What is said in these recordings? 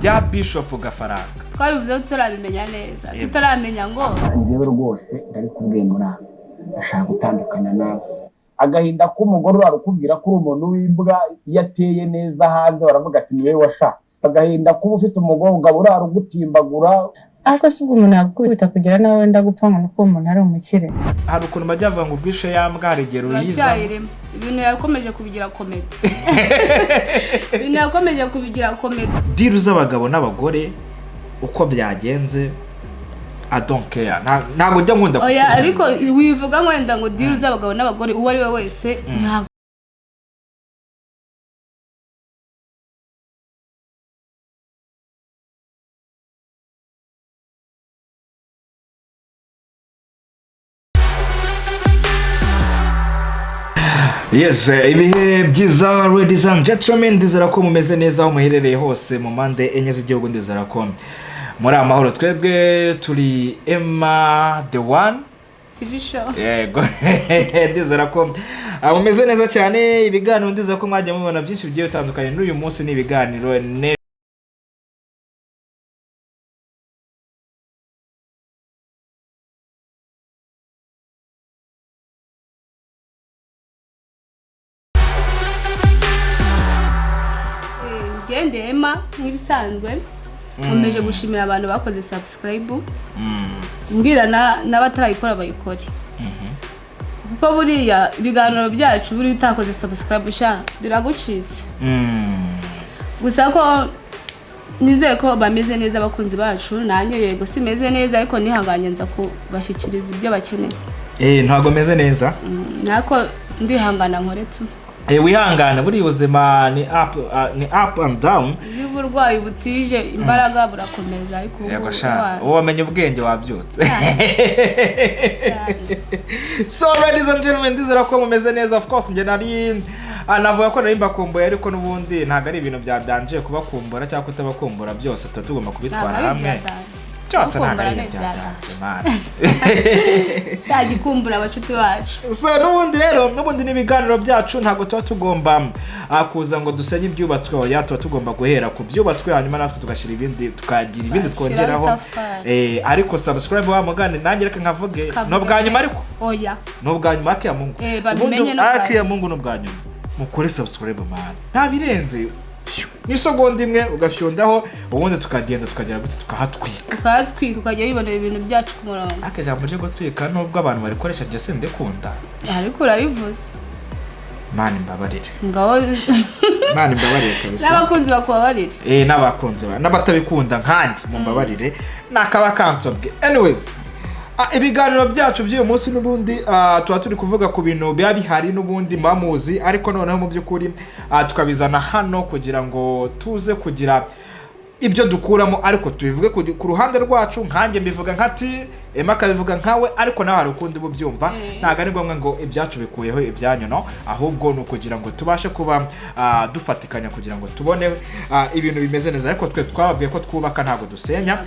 bya Bishop Gafaranga twabivuze tutarabimenya neza tutaramenya ngo njyewe rwose ndari kubwiye Murava ndashaka gutandukana nawe agahinda k'umugore urarukubwira ko uri umuntu w'imbwa yateye neza hanze baravuga ati niwe washatse agahinda kuba ufite umugabo urarugutimbagura ariko si umuntu yakubita kugira nawe wenda gupfa ngo nuko umuntu ari umukire hari ukuntu bajya bavuga ngo ubwishe yambwa harigero yiza ibintu yakomeje kubigira komedi ibintu yakomeje kubigira komedi diru z'abagabo n'abagore uko byagenze I don't care ntago njya nkunda oya ariko wivuga ngo wenda ngo diru z'abagabo n'abagore uwo ari we wese ntago Yes, ibihe byiza ladies and gentlemen, ndizera ko mumeze neza aho muherereye hose mu mande enye z'igihugu, ndizera ko muri amahoro. Twebwe turi Emma the one TV show. Yego. Ndizera ko mumeze neza cyane. Ibiganiro ndizera ko mwajya mubona byinshi bigiye bitandukanye. N'uyu munsi ni ibiganiro Emma nk'ibisanzwe nkomeje gushimira abantu bakoze subscribe mbwira n'abatarayikora bayikore kuko buriya ibiganiro byacu buri utakoze subscribe sha biragucitse gusa ko nizere ko bameze neza abakunzi bacu nanjye yego simeze neza ariko nihanganye nza kubashyikiriza ibyo bakeneye ntago meze neza nako ndihangana nkore tu wihangana buri ubuzima ni up and down. Iyo uburwayi butije imbaraga burakomeza ariko yego sha wamenye ubwenge wabyutse. So ladies and gentlemen, ndizera ko mumeze neza. Of course nge nari navuga ko nari mbakumbuye ariko nubundi ntago ari ibintu byadanje kubakumbura cyangwa kutabakumbura, byose tutagomba kubitwara hamwe. Cyose nagari cyane tagikumbura abacuti bacu. So nubundi nibiganiro byacu ntago tuba tugomba kuza ngo dusenye ibyubatswe, ya tuba tugomba guhera ku byubatswe hanyuma natwe tugashira ibindi tukagira ibindi twongeraho. Ariko subscribe wa mugane nanjye reka nkavuge no bwanyuma ariko oya no bwanyuma ake ya Mungu babimenye no ake ya Mungu no bwanyuma mukore subscribe man nta birenze ni segonda imwe ugafyondaho ubundi tukagenda tukagera gute tukahatwika ukajya yibonera ibintu byacu ku murongo. Akajambo je gutwika nubwo abantu barikoresha je sende kunda ariko urabivuze mani mbabarire ngaho mani mbabarire kabisa n'abakunzi bakubabarire n'abakunzi n'abatabikunda nkandi mu mbabarire nakaba kansobwe. Anyways ibiganiro byacu by'uyu munsi n'ubundi tuba turi kuvuga ku bintu biba bihari n'ubundi mamuzi ariko noneho mu by'ukuri tukabizana hano kugira ngo tuze kugira ibyo dukuramo ariko tubivuge ku ruhande rwacu. Nkanjye mbivuga nkati Emma akabivuga nkawe ariko nawe hari ukundi bubyumva. Ntago ari ngombwa ngo ibyacu bikuyeho ibyanyu no, ahubwo ni ukugira ngo tubashe kuba dufatikanya kugira ngo tubone ibintu bimeze neza. Ariko twe twababwiye ko twubaka ntago dusenya.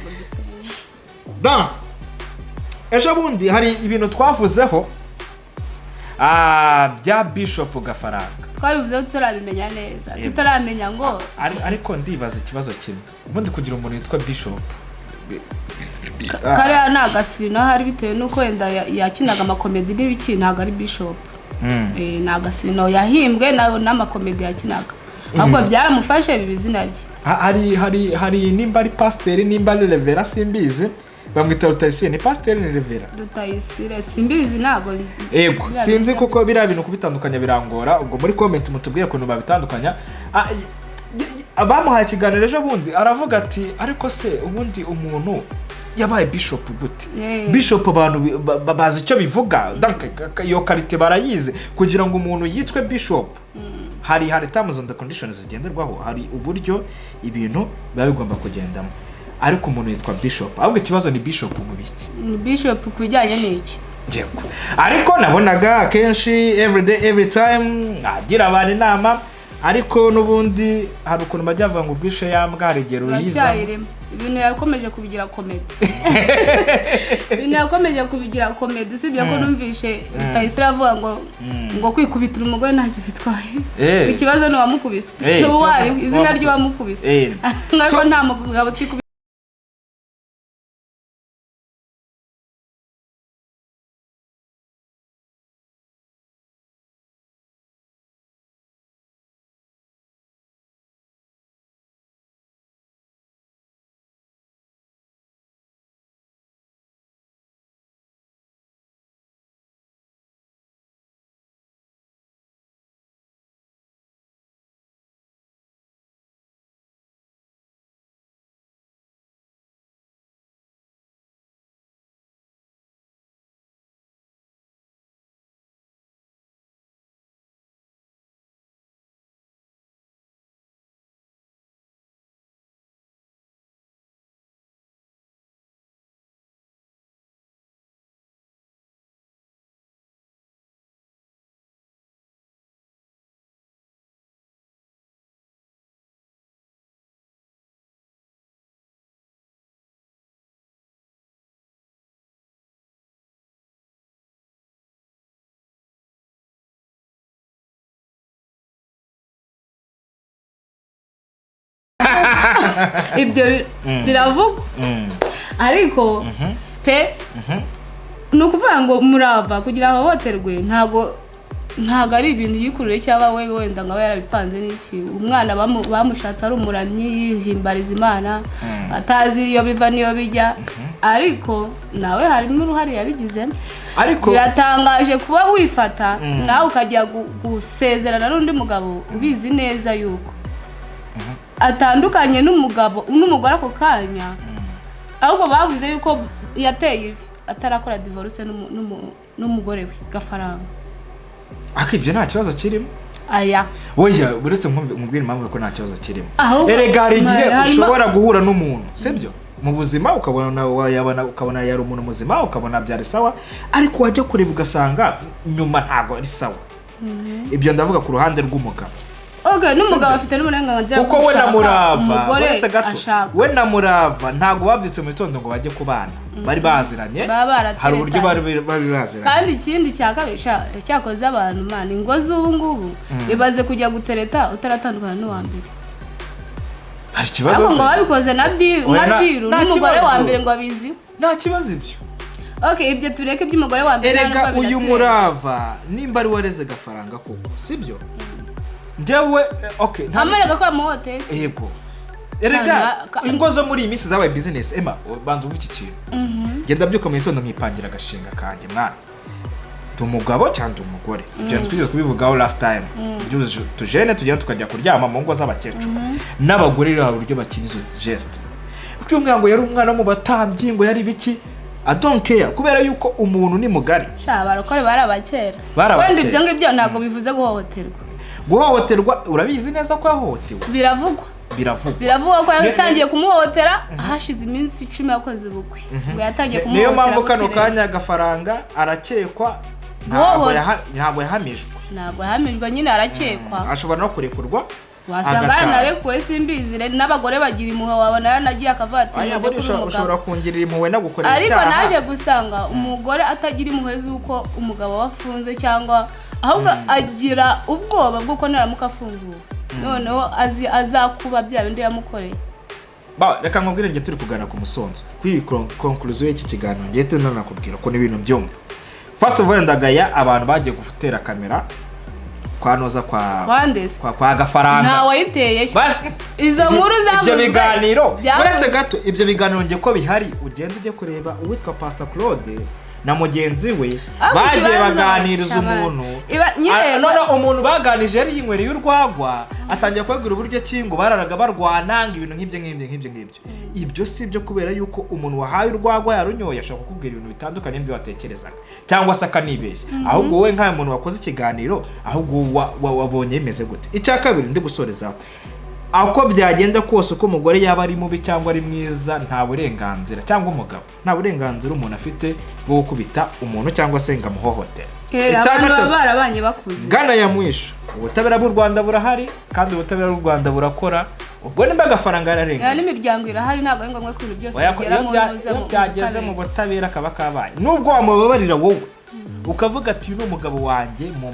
Ejo bundi hari ibintu twavuzeho bya Bishop Gafaranga twabivuze tutarabimenya neza tutaramenya ngo ariko ndibaza ikibazo kimwe ubundi kugira umuntu yitwa Bishop kare nagasino hari bitewe nuko wenda yakinaga amakomedi n'ibiki ntago ari Bishop nagasino yahimbwe n'amakomedi yakinaga ahubwo byamufashe bibizina rye hari nimba ari pasteur nimba ari revera simbizi bamwita Rutayisire. Ni pasteur ni revera Rutayisire simbizi nago yego sinzi kuko bira bintu kubitandukanya birangora. Ubwo muri comment mutubwiye ko nubabitandukanya. Abamuhaye ikiganiro ejo bundi aravuga ati ariko se ubundi umuntu yabaye Bishop gute? Bishop abantu bazi icyo bivuga donc iyo karite barayize kugira ngo umuntu yitwe Bishop. Hari terms and conditions zigenderwaho, hari uburyo ibintu biba bigomba kugendamo. Ariko umuntu yitwa Bishop ahubwo ikibazo ni Bishop mu biki? Ni Bishop kujyanye n'iki? Ariko nabonaga kenshi every day every time agira abantu inama ariko nubundi hari ukuntu bajya bavuga ngo ubwishe yambwa rigero riza ibintu yakomeje kubigira komedi ibintu yakomeje kubigira komedi usibye ko numvishe Rutayisire avuga ngo kwikubitira umugore ntacyo bitwaye ikibazo ni wamukubise n'uwari izina ry'uwamukubise nkako nta mugabo twikubita ibyo biravugwa ariko pe nukuvuga ngo Murava kugira ahohoterwe ntago ari ibintu yikurure cyaba we wenda ngo yarabipanze n'iki umwana bamushatse ari umuramyi yihimbariza Imana atazi iyo biva niyo bijya ariko nawe harimo uruhare yabigize ariko biratangaje kuba wifata nawe ukajya gusezerana n'undi mugabo ubizi neza yuko atandukanye n'umugore ako kanya ahubwo bavuze yuko yateye ivi atarakora divorce n'umugore we Gafaranga akibye nta kibazo kirimo aya oya buretse nkubwira impamvu ko nta kibazo kirimo erega hari igihe ushobora guhura n'umuntu sibyo mu buzima ukabona yari umuntu muzima ukabona byari sawa ariko wajya kureba ugasanga nyuma ntago ari sawa ibyo ndavuga ku ruhande rw'umugabo n'umugabo afite n'uburenganzira kuko we na Murava we na Murava ntago babyutse mu gitondo ngo bajye kubana bari baziranye hari uburyo bari baziranye kandi ikindi cyakabisha cyakoze abantu mana ingo z'ubu ngubu ibaze kujya gutereta utaratandukana n'uwa mbere hari ikibazo ngo babikoze na diru n'umugore wa mbere ngo abizi nta kibazo ibyo ibyo tureke by'umugore wa mbere erega uyu Murava nimba ari wareze Gafaranga koko sibyo ndewe amarega ko amuhoteye yego erega ingo zo muri iyi minsi zabaye business ema banza uvuga iki kintu genda byuka mu gitondo nkipangira agashinga kanjye mwana umugabo cyangwa umugore ibyo twize kubivugaho last time tujene tugenda tukajya kuryama mu ngo z'abakecuru n'abagore rero uburyo bakina izo geste uko ngo yari umwana mu batambyi ngo yari biki I don't care kubera yuko umuntu ni mugari barokore barabakera wenda ibyo ngibyo ntabwo bivuze guhohoterwa urabizi neza ko yahohotewe biravugwa ko yatangiye kumuhohotera hashize iminsi 10 yakoze ubukwe ngo yatangiye kumuhohotera niyo mpamvu kano kanya Gafaranga arakekwa ntabwo yahamijwe nyine arakekwa ashobora no kurekurwa wasanga yanarekuwe simbizi n'abagore bagira impuhwe wabona yanagiye akavatira ushobora kungirira impuhwe no gukorera icyaha ariko naje gusanga umugore atagira impuhwe z'uko umugabo wafunze cyangwa ahubwo agira ubwoba bw'uko naramuka afunguwe noneho azakuba bya bindi yamukoreye reka nkubwire nge turi kugana ku musonzo kuri conclusion y'iki kiganiro nge tunanakubwira ko n'ibintu byumva first of all ndagaya abantu bagiye gufutera kamera kwanoza kwa Gafaranga nta wayiteye izo nkuru zavuzwe ibyo biganiro uretse gato ibyo biganiro nge ko bihari ugenda ujye kureba uwitwa Pastor Claude na mugenzi we bagiye baganiriza umuntu none umuntu baganije yari yinywereye urwagwa atangiye kwegura uburyo kingo bararaga barwananga ibintu nk'ibyo ibyo si byo kubera yuko umuntu wahaye urwagwa yarunyoye ashaka kukubwira ibintu bitandukanye n'ibyo watekerezaga cyangwa se akanibeshya ahubwo wowe nk'ayo muntu wakoze ikiganiro ahubwo wabonye bimeze gute icya kabiri ndi gusoreza uko byagenda kose uko umugore yaba ari mubi cyangwa ari mwiza nta burenganzira cyangwa umugabo nta burenganzira umuntu afite bwo gukubita umuntu cyangwa se ngo amuhohotere abantu baba barabanye bakuze Gana ya mwisho ubutabera bw'u Rwanda burahari kandi ubutabera bw'u Rwanda burakora ubwo nimba Gafaranga ararenga n'imiryango irahari ntabwo ari ngombwa ko ibintu byose bigera mu ntuza mu byageze mu butabera kaba kabaye nubwo wamubabarira wowe ukavuga ati uyu ni umugabo wanjye mu